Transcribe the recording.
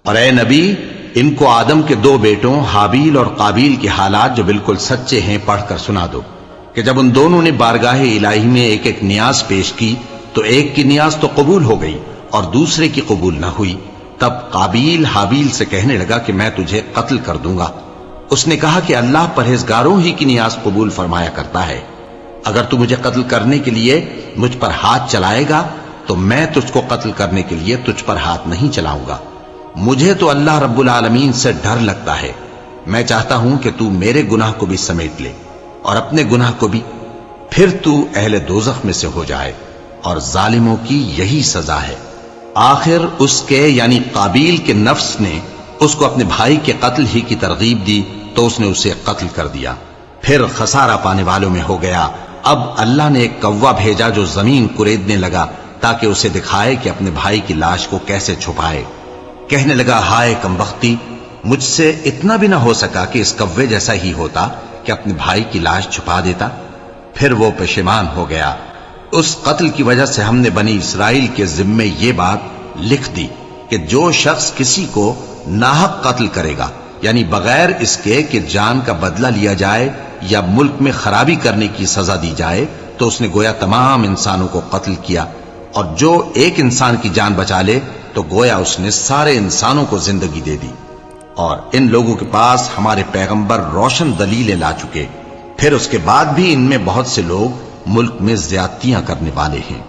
اور اے نبی، ان کو آدم کے 2 بیٹوں حابیل اور قابیل کے حالات جو بالکل سچے ہیں پڑھ کر سنا دو کہ جب ان دونوں نے بارگاہ الہی میں ایک ایک نیاز پیش کی تو ایک کی نیاز تو قبول ہو گئی اور دوسرے کی قبول نہ ہوئی۔ تب قابیل حابیل سے کہنے لگا کہ میں تجھے قتل کر دوں گا۔ اس نے کہا کہ اللہ پرہیزگاروں ہی کی نیاز قبول فرمایا کرتا ہے، اگر تو مجھے قتل کرنے کے لیے مجھ پر ہاتھ چلائے گا تو میں تجھ کو قتل کرنے کے لیے تجھ پر ہاتھ نہیں چلاؤں گا۔ مجھے تو اللہ رب العالمین سے ڈر لگتا ہے، میں چاہتا ہوں کہ تو میرے گناہ کو بھی سمیٹ لے اور اپنے گناہ کو بھی، پھر تو اہل دوزخ میں سے ہو جائے، اور ظالموں کی یہی سزا ہے۔ آخر اس کے یعنی قابیل کے نفس نے اس کو اپنے بھائی کے قتل ہی کی ترغیب دی تو اس نے اسے قتل کر دیا، پھر خسارہ پانے والوں میں ہو گیا۔ اب اللہ نے ایک کوا بھیجا جو زمین کریدنے لگا تاکہ اسے دکھائے کہ اپنے بھائی کی لاش کو کیسے چھپائے۔ کہنے لگا ہائے کمبختی، مجھ سے اتنا بھی نہ ہو سکا کہ اس کوے جیسا ہی ہوتا کہ اپنے بھائی کی لاش چھپا دیتا۔ پھر وہ پشیمان ہو گیا۔ اس قتل کی وجہ سے ہم نے بنی اسرائیل کے ذمے یہ بات لکھ دی کہ جو شخص کسی کو ناحق قتل کرے گا، یعنی بغیر اس کے کہ جان کا بدلہ لیا جائے یا ملک میں خرابی کرنے کی سزا دی جائے، تو اس نے گویا تمام انسانوں کو قتل کیا، اور جو ایک انسان کی جان بچا لے تو گویا اس نے سارے انسانوں کو زندگی دے دی۔ اور ان لوگوں کے پاس ہمارے پیغمبر روشن دلیلیں لا چکے، پھر اس کے بعد بھی ان میں بہت سے لوگ ملک میں زیادتیاں کرنے والے ہیں۔